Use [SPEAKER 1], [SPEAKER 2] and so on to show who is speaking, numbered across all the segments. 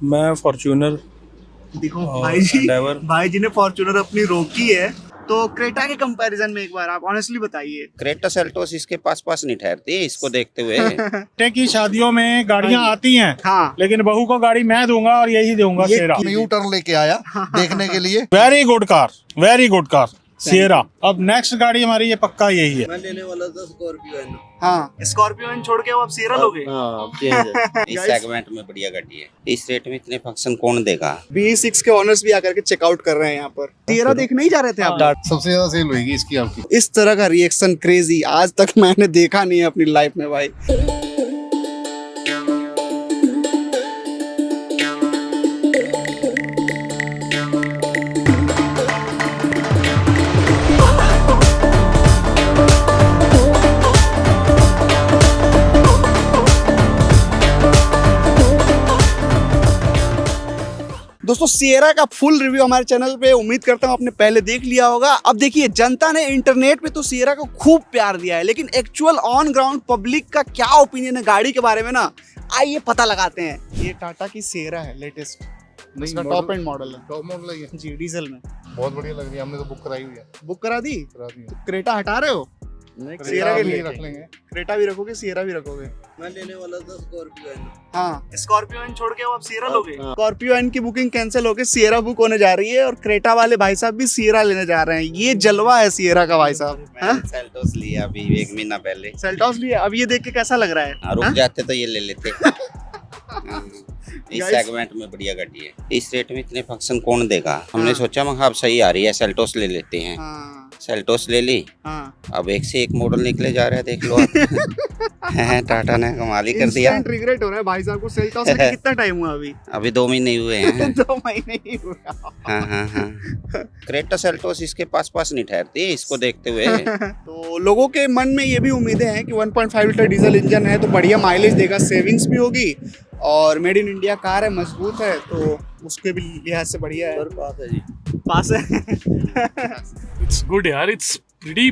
[SPEAKER 1] मैं फॉर्च्यूनर
[SPEAKER 2] देखो
[SPEAKER 1] और एंडेवर।
[SPEAKER 2] भाई जी ने फॉर्च्यूनर अपनी रोकी है, तो क्रेटा के कंपैरिजन में एक बार आप ऑनेस्टली बताइए।
[SPEAKER 3] क्रेटा सेल्टोस इसके पास नहीं ठहरती है इसको देखते हुए।
[SPEAKER 4] बेटे की शादियों में गाड़ियां आती हैं,
[SPEAKER 2] हाँ
[SPEAKER 4] लेकिन बहू को गाड़ी मैं दूंगा और यही दूंगा
[SPEAKER 2] ये
[SPEAKER 4] सियरा।
[SPEAKER 5] यू टर्न लेके आया देखने के लिए।
[SPEAKER 4] Very good car, very good car Sierra. अब नेक्स्ट गाड़ी हमारी ये पक्का यही है।
[SPEAKER 3] मैं लेने वाला था स्कॉर्पियो।
[SPEAKER 2] हाँ, स्कॉर्पियो एन छोड़ के वो आप सियरा लोगे।
[SPEAKER 3] इस सेगमेंट में बढ़िया गाड़ी है, इस रेट में इतने फंक्शन कौन देगा।
[SPEAKER 2] B6 के ऑनर्स भी आकर के चेकआउट कर रहे हैं यहाँ पर। सियरा देखने ही जा रहे थे आप?
[SPEAKER 5] सबसे ज्यादा सेल होगी इसकी आपकी।
[SPEAKER 2] इस तरह का रिएक्शन क्रेजी आज तक मैंने देखा नहीं है अपनी लाइफ में भाई। दोस्तों सियरा का फुल रिव्यू हमारे चैनल पे उम्मीद करता हूँ आपने पहले देख लिया होगा। अब देखिए, जनता ने इंटरनेट पे तो सियरा को खूब प्यार दिया है, लेकिन एक्चुअल ऑन ग्राउंड पब्लिक का क्या ओपिनियन है गाड़ी के बारे में ना, आइए पता लगाते हैं। ये टाटा की सियरा है, लेटेस्ट इसका टॉप एंड मॉडल है।
[SPEAKER 5] टॉप मॉडल है
[SPEAKER 2] जी, डीजल में
[SPEAKER 5] बहुत बढ़िया लग रही है। हमने तो बुक कराई हुई है।
[SPEAKER 2] बुक करा दी।
[SPEAKER 5] करा दी है।
[SPEAKER 2] तो क्रेटा हटा रहे हो? सियरा के लिए
[SPEAKER 5] रख लेंगे।
[SPEAKER 2] क्रेटा भी रखोगे, सियरा भी रखोगे।
[SPEAKER 3] मैं लेने वाला था स्कॉर्पियो।
[SPEAKER 2] हाँ, स्कॉर्पियो एन छोड़ के वो आप सियरा लोगे। स्कॉर्पियो एन की बुकिंग कैंसिल होके सियरा बुक होने जा रही है, और क्रेटा वाले भाई साहब भी सियरा लेने जा रहे हैं। ये जलवा है सियरा का भाई साहब।
[SPEAKER 3] मैंने सेल्टोस लिया अभी 1 महीना पहले।
[SPEAKER 2] सेल्टॉस लिया, अब ये देख के कैसा लग रहा है?
[SPEAKER 3] रुक जाते तो ये ले लेते। इस सेगमेंट में बढ़िया गाड़ी है, इस रेट में इतने फंक्शन कौन देगा। हमने सोचा मैं अब सही आ रही है, सेल्टोस ले लेते हैं। सेल्टोस ले ली। अब एक से एक मॉडल निकले जा रहे हैं, देख लो आप। टाटा ने कमाल ही कर दिया।
[SPEAKER 2] रिग्रेट हो रहा है भाई साहब को सेल्टॉस लेके। कितना टाइम हुआ अभी?
[SPEAKER 3] अभी 2 महीने हुए हैं।
[SPEAKER 2] 2 महीने ही हुआ।
[SPEAKER 3] हाँ। क्रेटा सेल्टोस इसके पास नहीं ठहरती है इसको देखते हुए।
[SPEAKER 2] तो लोगों के मन में ये भी उम्मीदें हैं कि 1.5 लीटर डीजल इंजन है तो बढ़िया माइलेज देगा, सेविंग्स भी होगी, और मेड इन इंडिया कार है, मजबूत है, तो उसके भी लिहाज से बढ़िया है।
[SPEAKER 3] पास है जी,
[SPEAKER 2] पास है।
[SPEAKER 6] It's good, yaar. It's pretty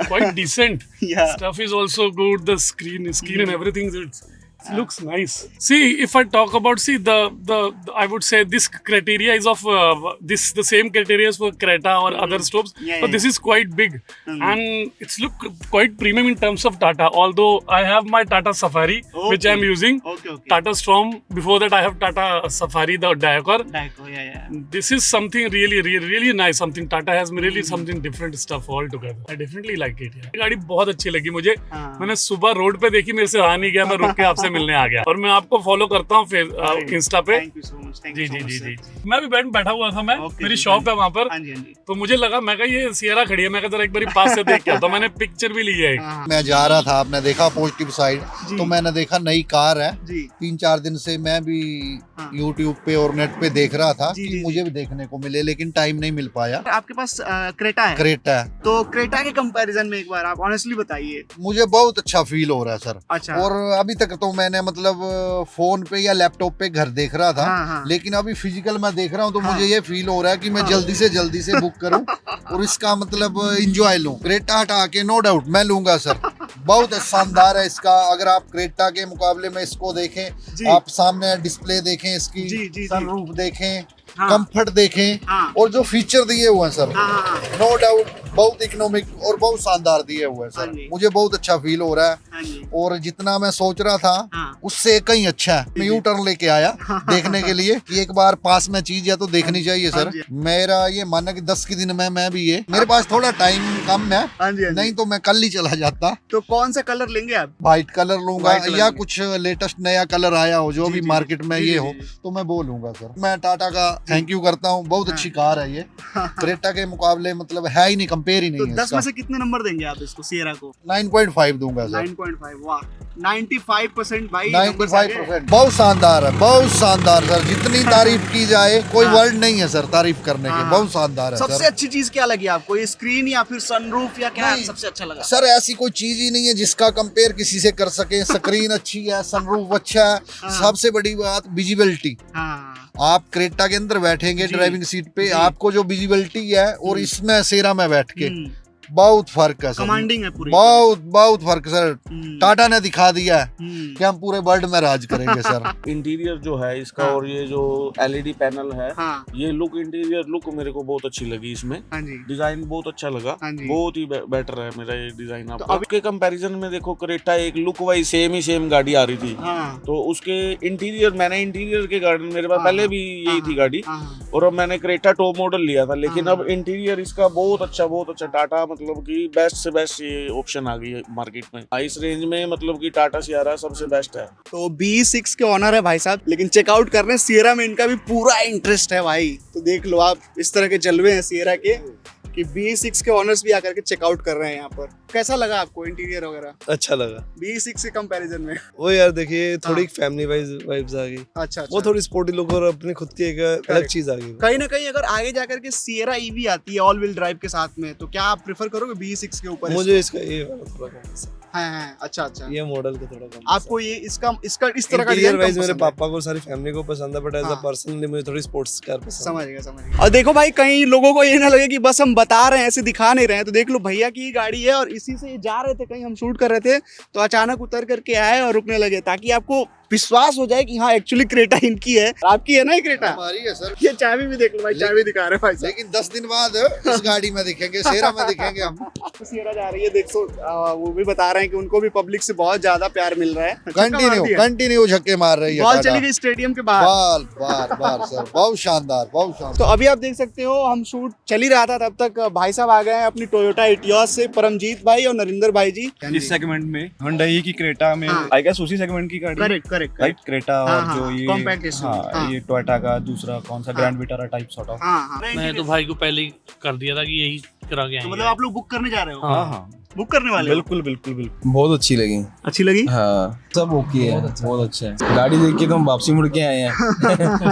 [SPEAKER 6] quite decent.
[SPEAKER 2] Yeah.
[SPEAKER 6] Stuff is also good. The screen and everything. It looks nice. See, if I talk about the I would say this criteria is of the same criteria as for Creta or other stoves, but this is quite big and it's look quite premium in terms of Tata. Although I have my Tata Safari which I am using. Okay. Tata Storm. Before that I have Tata Safari, the Diacor.
[SPEAKER 2] Yeah.
[SPEAKER 6] This is something really nice. Something Tata has really something different stuff altogether. I definitely like it. ये गाड़ी बहुत अच्छी लगी मुझे। मैंने सुबह road पे देखी, मेरे से रहा नहीं गया, मैं रुक के आपसे मिलने आ गया। और मैं आपको फॉलो करता हूँ फिर इंस्टा पे।
[SPEAKER 2] Thank you so much.
[SPEAKER 6] जी। मैं भी बैठा हुआ था, मैं मेरी शॉप है वहाँ पर। तो मुझे लगा, मैं कहा ये सियरा खड़ी है, मैं जरा एक बार पास से देख के आता हूँ। मैंने पिक्चर भी ली है।
[SPEAKER 5] मैं जा रहा था, आपने देखा पॉजिटिव साइड, तो मैंने देखा नई कार है। 3-4 दिन से मैं भी यूट्यूब पे और नेट पे देख रहा था कि मुझे भी देखने को मिले, लेकिन टाइम नहीं मिल पाया।
[SPEAKER 2] आपके पास क्रेटा है?
[SPEAKER 5] क्रेटा है।
[SPEAKER 2] तो क्रेटा के कंपैरिजन में एक बार आप ऑनेस्टली बताइए।
[SPEAKER 5] मुझे बहुत अच्छा फील हो रहा है सर।
[SPEAKER 2] अच्छा।
[SPEAKER 5] और अभी तक तो मैंने मतलब फोन पे या लैपटॉप पे घर देख रहा था, लेकिन अभी फिजिकल मैं देख रहा हूँ तो मुझे ये फील हो रहा है कि मैं जल्दी से बुक करूँ और इसका मतलब एंजॉय लूँ। क्रेटा हटा के नो डाउट मैं लूंगा सर, बहुत शानदार है इसका। अगर आप क्रेटा के मुकाबले में इसको देखें, आप सामने डिस्प्ले देखें, इसकी सनरूफ देखें, कंफर्ट देखें, और जो फीचर दिए हुए हैं सर, नो डाउट बहुत इकोनॉमिक और बहुत शानदार दिए हुए हैं सर। मुझे बहुत अच्छा फील हो रहा है, और जितना मैं सोच रहा था उससे कहीं अच्छा है। मैं यू टर्न लेके आया देखने के लिए कि एक बार पास में चीज है तो देखनी चाहिए सर। मेरा ये मानना कि 10 के दिन में मैं भी ये, मेरे पास थोड़ा टाइम कम है, नहीं तो मैं कल ही चला जाता।
[SPEAKER 2] तो कौन सा कलर लेंगे आप?
[SPEAKER 5] व्हाइट कलर लूंगा, या कुछ लेटेस्ट नया कलर आया हो जो भी मार्केट में ये हो तो मैं वो लूंगा सर। मैं टाटा का थैंक यू करता हूँ, बहुत अच्छी कार है ये। क्रेटा के मुकाबले मतलब है ही नहीं, कंपेयर ही नहीं है।
[SPEAKER 2] 10 में से कितने नंबर देंगे आप इसको, सियरा को?
[SPEAKER 5] 9.5 दूंगा सर।
[SPEAKER 2] 9.5, वाह 95% भाई।
[SPEAKER 5] 95%, बहुत शानदार है, बहुत शानदार सर। जितनी तारीफ की जाए कोई वर्ड नहीं है सर तारीफ करने के, बहुत शानदार है।
[SPEAKER 2] सबसे अच्छी चीज क्या लगी आपको, ये स्क्रीन या फिर सनरूफ या क्या सबसे अच्छा लगा?
[SPEAKER 5] सर ऐसी कोई चीज ही नहीं है जिसका कंपेयर किसी से कर सके। स्क्रीन अच्छी है, सनरूफ अच्छा है, सबसे बड़ी बात विजिबिलिटी। आप क्रेटा के अंदर बैठेंगे ड्राइविंग सीट पे, आपको जो विजिबिलिटी है और इसमें सेरा में बैठ के बहुत फर्क है सर,
[SPEAKER 2] कमांडिंग है पूरी।
[SPEAKER 5] बहुत फर्क सर।
[SPEAKER 2] हम्म।
[SPEAKER 5] टाटा ने दिखा दिया है कि हम पूरे वर्ल्ड में राज करेंगे सर।
[SPEAKER 1] इंटीरियर जो है इसका
[SPEAKER 2] हाँ।
[SPEAKER 1] और ये जो एलईडी पैनल है,
[SPEAKER 2] हाँ
[SPEAKER 1] ये लुक, इंटीरियर लुक मेरे को बहुत अच्छी लगी इसमें।
[SPEAKER 2] हाँ जी।
[SPEAKER 1] डिजाइन बहुत अच्छा लगा,
[SPEAKER 2] हाँ जी।
[SPEAKER 1] बहुत ही बेटर है मेरा ये डिजाइन।
[SPEAKER 2] तो
[SPEAKER 1] आपका के कंपैरिजन में देखो, क्रेटा एक लुक वाइज सेम गाड़ी आ रही थी,
[SPEAKER 2] हाँ
[SPEAKER 1] तो उसके इंटीरियर, मैंने इंटीरियर के गाड़ी, मेरे पास
[SPEAKER 2] हाँ,
[SPEAKER 1] पहले भी यही थी गाड़ी,
[SPEAKER 2] हाँ
[SPEAKER 1] और अब मैंने क्रेटा टॉप मॉडल लिया था, लेकिन
[SPEAKER 2] हाँ।
[SPEAKER 1] अब इंटीरियर इसका बहुत अच्छा टाटा, मतलब कि बेस्ट से बेस्ट ये ऑप्शन आ गई है मार्केट में। इस रेंज में मतलब कि टाटा सियारा सबसे बेस्ट है।
[SPEAKER 2] तो B6 के ऑनर है भाई साहब, लेकिन चेकआउट कर रहे हैं सियरा में, इनका भी पूरा इंटरेस्ट है भाई। तो देख लो आप, इस तरह के जलवे हैं सियरा के कि B6 के ऑनर्स भी आकर के चेकआउट कर रहे हैं यहाँ पर। कैसा लगा आपको इंटीरियर वगैरह
[SPEAKER 7] अच्छा लगा।
[SPEAKER 2] B6 के कंपैरिजन में?
[SPEAKER 7] वो यार देखिए थोड़ी
[SPEAKER 2] हाँ।
[SPEAKER 7] फैमिली वाइब्स आ गई।
[SPEAKER 2] अच्छा
[SPEAKER 7] वो थोड़ी स्पोर्टी लुक और अपनी खुद की एक अलग
[SPEAKER 2] Correct.
[SPEAKER 7] चीज आ गई।
[SPEAKER 2] कहीं ना कहीं अगर आगे जाकर के सियरा EV आती है ऑल व्हील ड्राइव के साथ में, तो क्या आप प्रेफर करोगे B6 के ऊपर?
[SPEAKER 7] मुझे इसका ये वाला थोड़ा कम पसंद
[SPEAKER 2] हाँ अच्छा अच्छा।
[SPEAKER 7] है। ये मॉडल का थोड़ा कम
[SPEAKER 2] आपको ये इसका इसका इस तरह का
[SPEAKER 7] इंटीरियर
[SPEAKER 2] डिजाइन
[SPEAKER 7] वाइज
[SPEAKER 2] कम
[SPEAKER 7] मेरे
[SPEAKER 2] पसंद है?
[SPEAKER 7] पापा को, सारी फैमिली को पसंद है, बट एज अ
[SPEAKER 2] हाँ।
[SPEAKER 7] पर्सनली मुझे थोड़ी स्पोर्ट्स कार पसंद
[SPEAKER 2] समझ गया। और देखो भाई, कई लोगों को ये ना लगे कि बस हम बता रहे हैं, ऐसे दिखा नहीं रहे हैं। तो देख लो, भैया की गाड़ी है और इसी से ये जा रहे थे, कहीं हम शूट कर रहे थे तो अचानक उतर करके आए और रुकने लगे, ताकि आपको विश्वास हो जाए कि हाँ एक्चुअली क्रेटा इनकी है। आपकी है ना ये क्रेटा?
[SPEAKER 5] हमारी है सर,
[SPEAKER 2] ये चाबी भी देख लो भाई, चाबी दिखा रहे हैं भाई साहब।
[SPEAKER 5] लेकिन 10 दिन बाद इस गाड़ी में दिखेंगे, सेरा में दिखेंगे हम।
[SPEAKER 2] सियरा जा रही है, देखो वो भी बता रहे हैं कि उनको भी पब्लिक से बहुत ज्यादा प्यार मिल रहा है।
[SPEAKER 5] कंटिन्यू छक्के मार रही है
[SPEAKER 2] बॉल
[SPEAKER 5] टाटा।
[SPEAKER 2] चली गई स्टेडियम के बाहर।
[SPEAKER 5] बार सर, बहुत शानदार।
[SPEAKER 2] तो अभी आप देख सकते हो, हम शूट चल ही रहा था, तब तक भाई साहब आ गए हैं अपनी टोयोटा इटियोस से, परमजीत भाई और नरिंदर भाई जी।
[SPEAKER 8] इस सेगमेंट में हुंडई की क्रेटा में
[SPEAKER 2] हाँ।
[SPEAKER 8] आई गेस उसी सेगमेंट की गाड़ी,
[SPEAKER 2] करेक्ट
[SPEAKER 8] राइट? क्रेटा
[SPEAKER 2] हाँ,
[SPEAKER 8] और
[SPEAKER 2] हाँ,
[SPEAKER 8] जो ये
[SPEAKER 2] compact SUV,
[SPEAKER 8] हाँ,
[SPEAKER 2] हाँ।
[SPEAKER 8] ये टोयोटा का दूसरा कौन सा grand Vitara type sort of.
[SPEAKER 2] हाँ
[SPEAKER 9] मैंने तो भाई को पहले ही कर दिया था कि यही करा के
[SPEAKER 2] तो
[SPEAKER 9] आएंगे।
[SPEAKER 2] मतलब आप लोग बुक करने जा रहे हो?
[SPEAKER 8] हाँ हाँ
[SPEAKER 2] बुक करने वाले हो?
[SPEAKER 8] बिल्कुल।
[SPEAKER 10] बहुत अच्छी लगी।
[SPEAKER 2] अच्छी लगी?
[SPEAKER 10] हाँ सब ओके है, बहुत अच्छा है। गाड़ी देख के तो हम वापसी मुड़ के आए हैं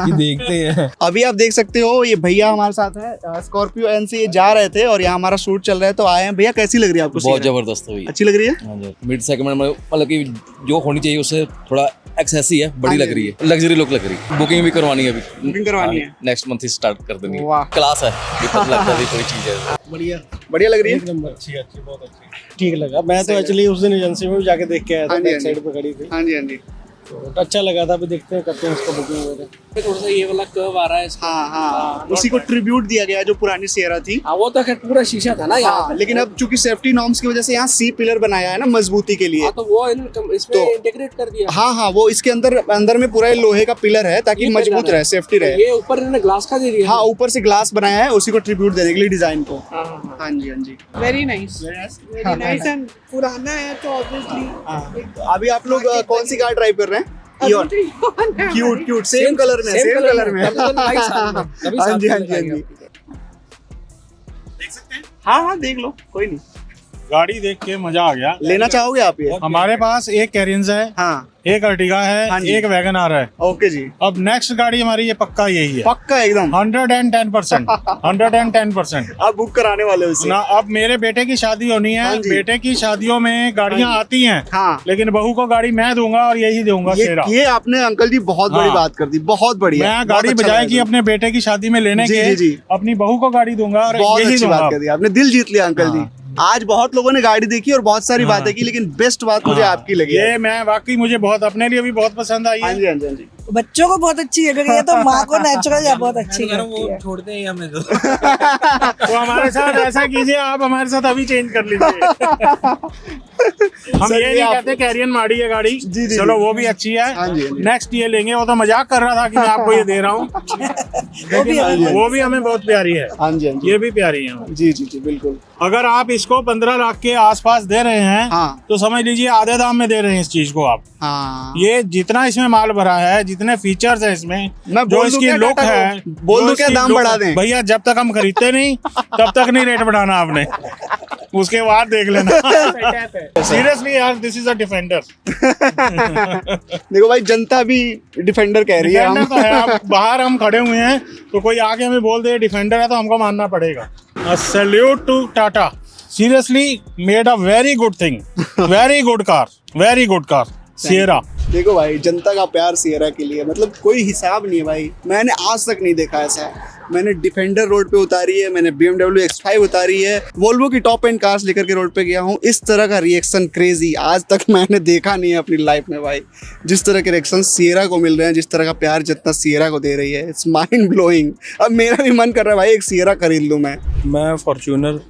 [SPEAKER 10] कि देखते हैं।
[SPEAKER 2] अभी आप देख सकते हो, ये भैया हमारे साथ है, स्कॉर्पियो एन से ये जा रहे थे और यहाँ हमारा शूट चल रहा है, तो आए हैं। भैया कैसी लग रही है आपको?
[SPEAKER 10] बहुत
[SPEAKER 2] सियरा?
[SPEAKER 10] जबरदस्त है भैया।
[SPEAKER 2] अच्छी लग रही है?
[SPEAKER 10] मिड सेगमेंट में मतलब कि जो होनी चाहिए उससे थोड़ा एक्सेस ही है, बड़ी लग रही है, लग्जरी लुक लग रही है। बुकिंग भी करवानी है अभी,
[SPEAKER 2] बुकिंग करवानी है?
[SPEAKER 10] नेक्स्ट मंथ ही स्टार्ट कर देंगे।
[SPEAKER 2] वाह।
[SPEAKER 10] क्लास है, लगता है कोई चीज है।
[SPEAKER 2] बढ़िया लग रही है?
[SPEAKER 4] अच्छी बहुत अच्छी ठीक लगा। मैं तो एक्चुअली उस दिन एजेंसी में भी जाके देख के आया था, बैक साइड पे खड़ी थी।
[SPEAKER 2] हाँ जी।
[SPEAKER 4] तो अच्छा लगा था। अभी देखते हैं, करते हैं उसका बुकिंग वगैरह।
[SPEAKER 9] थोड़ा सा ये वाला कर्व आ रहा है इसका।
[SPEAKER 2] हाँ, उसी को ट्रिब्यूट दिया गया जो पुरानी सियरा थी।
[SPEAKER 9] हाँ, वो तो खैर पूरा शीशा था ना यहाँ।
[SPEAKER 2] हाँ, लेकिन अब चूंकि सेफ्टी नॉर्म्स की वजह से यहाँ सी पिलर बनाया है ना मजबूती के लिए।
[SPEAKER 9] हाँ, तो वो इसमें
[SPEAKER 2] तो-
[SPEAKER 9] इंटीग्रेट कर दिया।
[SPEAKER 2] हाँ, वो इसके अंदर में पूरा लोहे का पिलर है, ताकि
[SPEAKER 9] ये
[SPEAKER 2] मजबूत
[SPEAKER 9] पिलर है।
[SPEAKER 2] रहे, सेफ्टी रहे।
[SPEAKER 9] ये ऊपर इन्होंने ग्लास का दे दिया।
[SPEAKER 2] हाँ, ऊपर से ग्लास बनाया है, उसी को ट्रिब्यूट देने के लिए डिजाइन को। हाँ जी।
[SPEAKER 11] वेरी नाइस एंड पुराना है तो ऑब्वियसली।
[SPEAKER 2] अभी आप लोग कौन सी कार ड्राइव कर रहे हैं? क्यूट सेम कलर में। हाँ जी। देख सकते हैं? हाँ, देख लो, कोई नहीं।
[SPEAKER 4] गाड़ी देख के मजा आ गया।
[SPEAKER 2] लेना चाहोगे आप ये?
[SPEAKER 4] हमारे पास एक कैरियंस है,
[SPEAKER 2] हाँ,
[SPEAKER 4] एक अर्टिगा
[SPEAKER 2] हाँ
[SPEAKER 4] है,
[SPEAKER 2] जी।
[SPEAKER 4] एक वैगन आर है।
[SPEAKER 2] ओके जी।
[SPEAKER 4] अब नेक्स्ट गाड़ी हमारी ये पक्का यही है,
[SPEAKER 2] पक्का एकदम
[SPEAKER 4] 110%। 110%।
[SPEAKER 2] आप बुक कराने वाले हो इसे?
[SPEAKER 4] ना, अब मेरे बेटे की शादी होनी
[SPEAKER 2] हाँ
[SPEAKER 4] है।
[SPEAKER 2] जी।
[SPEAKER 4] बेटे की शादियों में गाड़ियां
[SPEAKER 2] हाँ जी।
[SPEAKER 4] आती हैं,
[SPEAKER 2] हाँ,
[SPEAKER 4] लेकिन बहू को गाड़ी मैं दूंगा और यही दूंगा सेरा।
[SPEAKER 2] ये आपने अंकल जी बहुत बड़ी
[SPEAKER 4] हाँ।
[SPEAKER 2] बात कर दी, बहुत बढ़िया।
[SPEAKER 4] मैं
[SPEAKER 2] बहुत
[SPEAKER 4] गाड़ी
[SPEAKER 2] अच्छा
[SPEAKER 4] बजाय
[SPEAKER 2] लगा
[SPEAKER 4] कि अपने बेटे की शादी में लेने
[SPEAKER 2] जी,
[SPEAKER 4] के
[SPEAKER 2] जी, जी।
[SPEAKER 4] अपनी बहू को गाड़ी दूंगा और
[SPEAKER 2] बहुत
[SPEAKER 4] यही
[SPEAKER 2] अच्छी
[SPEAKER 4] दूंगा।
[SPEAKER 2] बात कर दी आपने, दिल जीत लिया अंकल जी। आज बहुत लोगों ने गाड़ी देखी और बहुत सारी
[SPEAKER 4] हाँ।
[SPEAKER 2] बातें की, लेकिन बेस्ट बात मुझे
[SPEAKER 4] हाँ।
[SPEAKER 2] आपकी लगी।
[SPEAKER 4] ये मैं वाकई मुझे बहुत, अपने लिए भी बहुत पसंद आई
[SPEAKER 2] हाँ
[SPEAKER 4] है।
[SPEAKER 2] जी, हाँ जी, हाँ जी।
[SPEAKER 11] बच्चों को बहुत अच्छी लग रही है, तो माँ को नेचुरल या बहुत अच्छी लगती है।
[SPEAKER 9] छोड़ते हैं हमें तो।
[SPEAKER 4] तो हमारे साथ ऐसा कीजिए, आप हमारे साथ अभी चेंज कर लीजिए। हम
[SPEAKER 2] सर,
[SPEAKER 4] ये
[SPEAKER 2] ये
[SPEAKER 4] नहीं
[SPEAKER 2] आप-
[SPEAKER 4] कहते कैरियन माड़ी है गाड़ी,
[SPEAKER 2] जी, जी,
[SPEAKER 4] चलो
[SPEAKER 2] जी।
[SPEAKER 4] वो भी अच्छी है।
[SPEAKER 2] हाँ जी, हाँ जी।
[SPEAKER 4] नेक्स्ट ये लेंगे, वो तो मजाक कर रहा था कि मैं आपको ये दे रहा हूँ, लेकिन वो भी हमें बहुत प्यारी है।
[SPEAKER 2] हाँ जी, हाँ जी।
[SPEAKER 4] ये भी प्यारी है।
[SPEAKER 2] जी, बिल्कुल।
[SPEAKER 4] अगर आप इसको 15 लाख के आसपास दे रहे हैं,
[SPEAKER 2] हाँ।
[SPEAKER 4] तो समझ लीजिए आधे दाम में दे रहे हैं इस चीज को आप।
[SPEAKER 2] हाँ,
[SPEAKER 4] ये जितना इसमें माल भरा है, जितने फीचर्स है इसमें,
[SPEAKER 2] मैं
[SPEAKER 4] जो
[SPEAKER 2] बोल दूं
[SPEAKER 4] इसकी
[SPEAKER 2] क्या
[SPEAKER 4] लुक
[SPEAKER 2] टाटा को?
[SPEAKER 4] है,
[SPEAKER 2] बोल
[SPEAKER 4] जो
[SPEAKER 2] दूं क्या
[SPEAKER 4] इसकी
[SPEAKER 2] दाम
[SPEAKER 4] look
[SPEAKER 2] बढ़ा
[SPEAKER 4] है,
[SPEAKER 2] दें?
[SPEAKER 4] भैया जब तक हम खरीदते नहीं तब तक नहीं रेट बढ़ाना आपने, उसके बाद देख लेना। सीरियसली यार, दिस इज अ डिफेंडर।
[SPEAKER 2] देखो भाई, जनता भी डिफेंडर कह रही है।
[SPEAKER 4] डिफेंडर
[SPEAKER 2] हम
[SPEAKER 4] तो है, अब बाहर हम खड़े हुए हैं तो कोई आके हमें बोल दे डिफेंडर है तो हमको मानना पड़ेगा। Salute to Tata, seriously made a very good thing, very good car Sierra.
[SPEAKER 2] देखो भाई, जनता का प्यार सियरा के लिए मतलब कोई हिसाब नहीं है भाई। मैंने आज तक नहीं देखा ऐसा। मैंने डिफेंडर रोड पे उतारी है, मैंने BMW X5 उतारी है, वोल्वो की टॉप एंड कार्स लेकर के रोड पे गया हूँ। इस तरह का रिएक्शन क्रेजी आज तक मैंने देखा नहीं है अपनी लाइफ में भाई। जिस तरह के रिएक्शन सिएरा को मिल रहे हैं, जिस तरह का प्यार जितना सिएरा को दे रही है, इट्स माइंड ब्लोइंग। अब मेरा भी मन कर रहा है भाई एक सिएरा खरीद लूँ मैं
[SPEAKER 8] फॉर्च्यूनर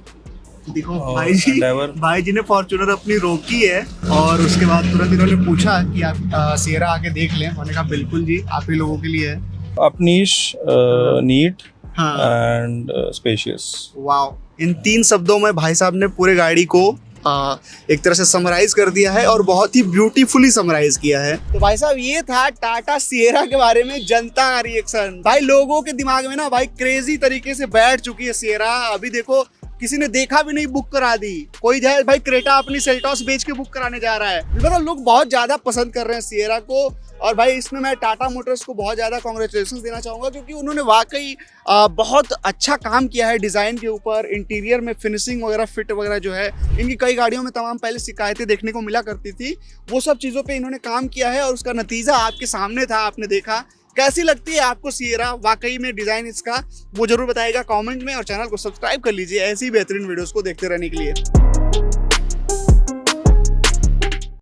[SPEAKER 2] देखो भाई जी ने फॉर्च्यूनर अपनी रोकी है और उसके बाद तुरंत इन्होंने पूछा कि आप सिएरा आके देख लें। मैंने कहा बिल्कुल जी, आप ही लोगों के लिए है।
[SPEAKER 8] अपनीश नीट
[SPEAKER 2] हाँ
[SPEAKER 8] एंड स्पेशियस।
[SPEAKER 2] वाओ, इन 3 शब्दों में भाई साहब ने पूरे गाड़ी को एक तरह से समराइज कर दिया है और बहुत ही ब्यूटीफुली समराइज किया है। तो भाई साहब ये था टाटा सिएरा के बारे में जनता का रिएक्शन। भाई लोगों के दिमाग में ना भाई क्रेजी तरीके से बैठ चुकी है सिएरा। अभी देखो किसी ने देखा भी नहीं, बुक करा दी। कोई जाए भाई क्रेटा अपनी सेल्टॉस बेच के बुक कराने जा रहा है। मतलब लोग बहुत ज्यादा पसंद कर रहे हैं सिएरा को। और भाई इसमें मैं टाटा मोटर्स को बहुत ज़्यादा कॉन्ग्रेचुलेशन देना चाहूँगा क्योंकि उन्होंने वाकई बहुत अच्छा काम किया है डिज़ाइन के ऊपर, इंटीरियर में फिनिशिंग वगैरह, फिट वगैरह जो है। इनकी कई गाड़ियों में तमाम पहले शिकायतें देखने को मिला करती थी, वो सब चीज़ों पे इन्होंने काम किया है और उसका नतीजा आपके सामने था, आपने देखा। कैसी लगती है आपको सिएरा, वाकई में डिज़ाइन इसका, वो जरूर बताइएगा कमेंट में और चैनल को सब्सक्राइब कर लीजिए ऐसी बेहतरीन वीडियोस को देखते रहने के लिए।